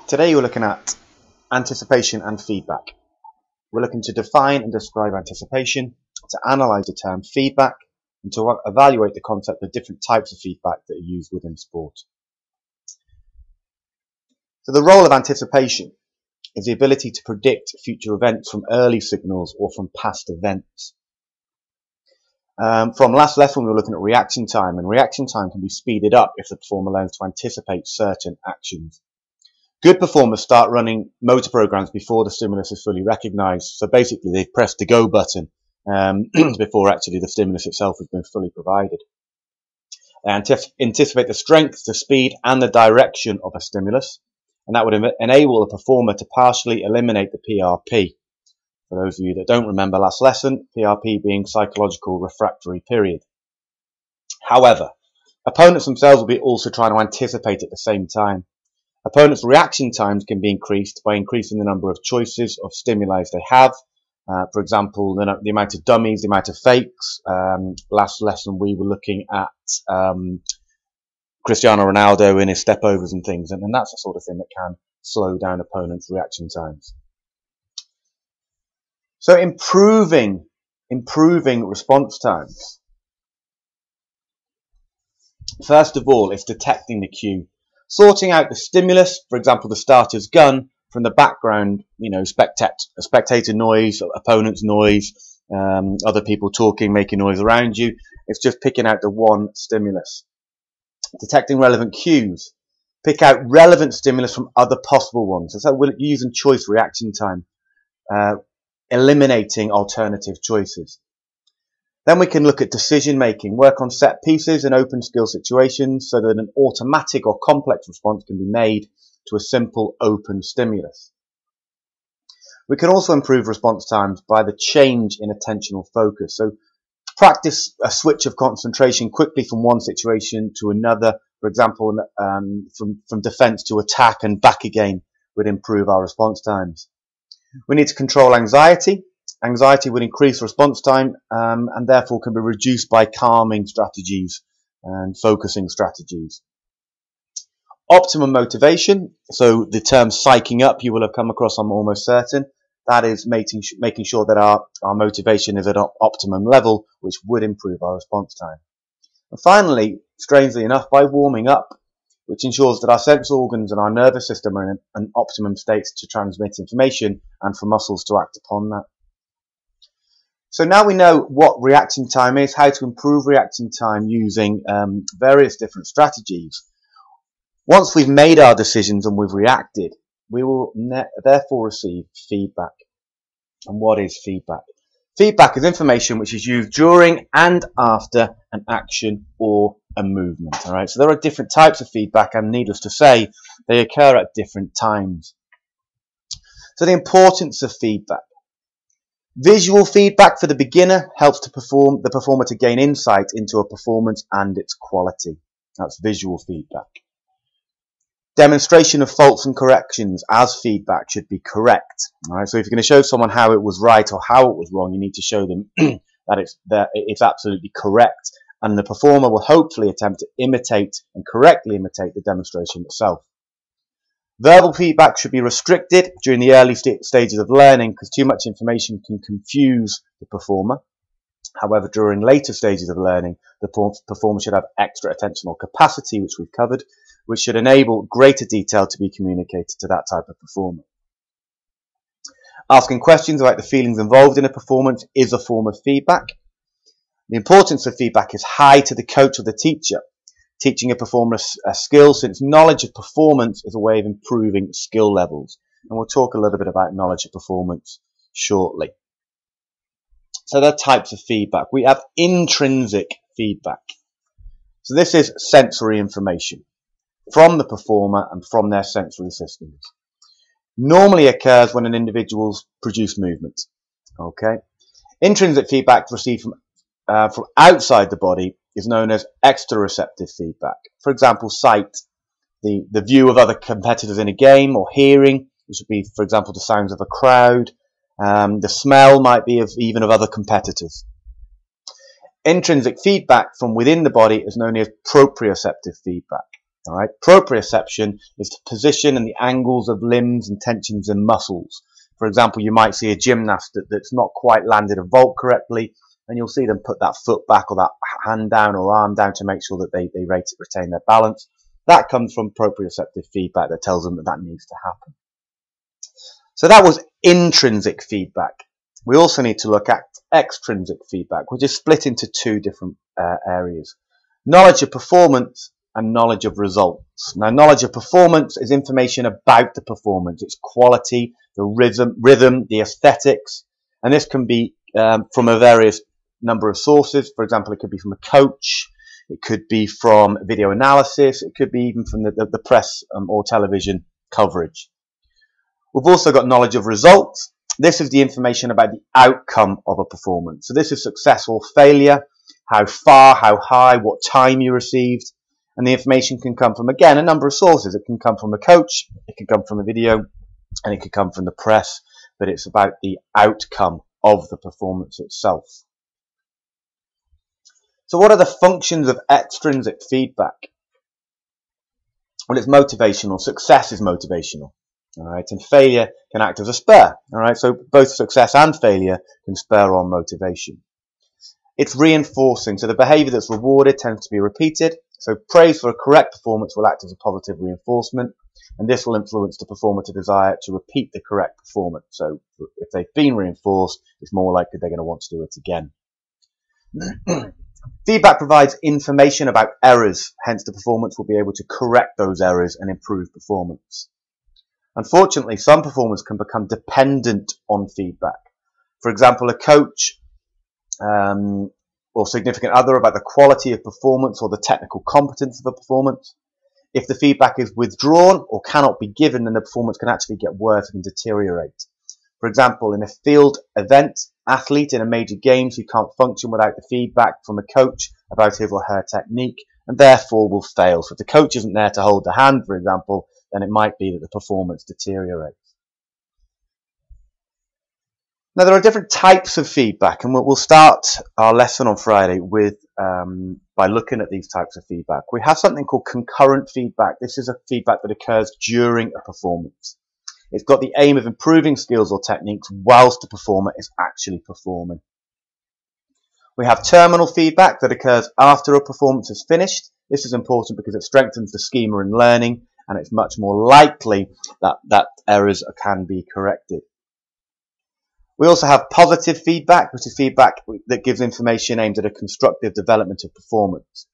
Today we're looking at anticipation and feedback. We're looking to define and describe anticipation, to analyse the term feedback, and to evaluate the concept of different types of feedback that are used within sport. So the role of anticipation is the ability to predict future events from early signals or from past events. From last lesson we were looking at reaction time, and reaction time can be speeded up if the performer learns to anticipate certain actions. Good performers start running motor programs before the stimulus is fully recognised. So basically they've pressed the go button before actually the stimulus itself has been fully provided. They anticipate the strength, the speed and the direction of a stimulus, and that would enable the performer to partially eliminate the PRP. For those of you that don't remember last lesson, PRP being psychological refractory period. However, opponents themselves will be also trying to anticipate at the same time. Opponents' reaction times can be increased by increasing the number of choices of stimuli they have. For example, the amount of dummies, the amount of fakes. Last lesson we were looking at Cristiano Ronaldo in his stepovers and things, and that's the sort of thing that can slow down opponents' reaction times. So improving response times. First of all, it's detecting the cue. Sorting out the stimulus, for example, the starter's gun, from the background, spectator noise, opponent's noise, other people talking, making noise around you. It's just picking out the one stimulus. Detecting relevant cues. Pick out relevant stimulus from other possible ones. So we're using choice reaction time, eliminating alternative choices. Then we can look at decision making, work on set pieces and open skill situations so that an automatic or complex response can be made to a simple open stimulus. We can also improve response times by the change in attentional focus. So practice a switch of concentration quickly from one situation to another. For example, from defense to attack and back again would improve our response times. We need to control anxiety. Anxiety would increase response time and therefore can be reduced by calming strategies and focusing strategies. Optimum motivation, so the term psyching up you will have come across, I'm almost certain. That is making sure that our motivation is at an optimum level, which would improve our response time. And finally, strangely enough, by warming up, which ensures that our sense organs and our nervous system are in an optimum state to transmit information and for muscles to act upon that. So now we know what reaction time is, how to improve reaction time using various different strategies. Once we've made our decisions and we've reacted, we will therefore receive feedback. And what is feedback? Feedback is information which is used during and after an action or a movement. All right. So there are different types of feedback, and needless to say, they occur at different times. So the importance of feedback. Visual feedback for the beginner helps the performer to gain insight into a performance and its quality. That's visual feedback. Demonstration of faults and corrections as feedback should be correct. All right, so if you're going to show someone how it was right or how it was wrong, you need to show them that it's absolutely correct, and the performer will hopefully attempt to imitate and correctly imitate the demonstration itself. Verbal feedback should be restricted during the early stages of learning because too much information can confuse the performer. However, during later stages of learning, the performer should have extra attentional capacity, which we've covered, which should enable greater detail to be communicated to that type of performer. Asking questions about the feelings involved in a performance is a form of feedback. The importance of feedback is high to the coach or the teacher. Teaching a performer a skill, since knowledge of performance is a way of improving skill levels. And we'll talk a little bit about knowledge of performance shortly. So there are types of feedback. We have intrinsic feedback. So this is sensory information from the performer and from their sensory systems. Normally occurs when an individual's produce movement. Okay. Intrinsic feedback received from outside the body is known as exteroceptive feedback. For example, sight, the view of other competitors in a game, or hearing, which would be, for example, the sounds of a crowd. The smell might be even of other competitors. Intrinsic feedback from within the body is known as proprioceptive feedback. All right. Proprioception is the position and the angles of limbs and tensions in muscles. For example, you might see a gymnast that's not quite landed a vault correctly, and you'll see them put that foot back or that hand down or arm down to make sure that they retain their balance. That comes from proprioceptive feedback that tells them that that needs to happen. So that was intrinsic feedback. We also need to look at extrinsic feedback, which is split into two different areas. Knowledge of performance and knowledge of results. Now, knowledge of performance is information about the performance, its quality, the rhythm, the aesthetics, and this can be from a various number of sources. For example, it could be from a coach, it could be from video analysis, it could be even from the press or television coverage. We've also got knowledge of results. This is the information about the outcome of a performance. So this is success or failure, how far, how high, what time you received. And the information can come from, again, a number of sources. It can come from a coach, it can come from a video, and it could come from the press. But it's about the outcome of the performance itself. So what are the functions of extrinsic feedback? Well, it's motivational. Success is motivational. All right, and failure can act as a spur. All right, so both success and failure can spur on motivation. It's reinforcing, so the behavior that's rewarded tends to be repeated. So praise for a correct performance will act as a positive reinforcement, and this will influence the performer to desire to repeat the correct performance. So if they've been reinforced, it's more likely they're going to want to do it again. Feedback provides information about errors, hence the performance will be able to correct those errors and improve performance. Unfortunately, some performers can become dependent on feedback. For example, a coach or significant other about the quality of performance or the technical competence of a performance. If the feedback is withdrawn or cannot be given, then the performance can actually get worse and deteriorate. For example, in a field event, athlete in a major games who can't function without the feedback from a coach about his or her technique and therefore will fail. So if the coach isn't there to hold the hand, for example, then it might be that the performance deteriorates. Now, there are different types of feedback, and we'll start our lesson on Friday with by looking at these types of feedback. We have something called concurrent feedback. This is a feedback that occurs during a performance. It's got the aim of improving skills or techniques whilst the performer is actually performing. We have terminal feedback that occurs after a performance is finished. This is important because it strengthens the schema in learning, and it's much more likely that errors can be corrected. We also have positive feedback, which is feedback that gives information aimed at a constructive development of performance.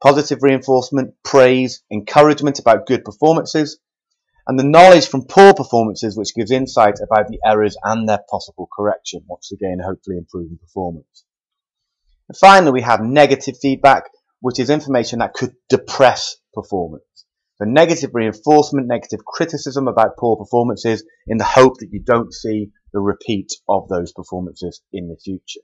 Positive reinforcement, praise, encouragement about good performances, and the knowledge from poor performances, which gives insight about the errors and their possible correction, once again hopefully improving performance. And finally, we have negative feedback, which is information that could depress performance. So negative reinforcement, negative criticism about poor performances in the hope that you don't see the repeat of those performances in the future.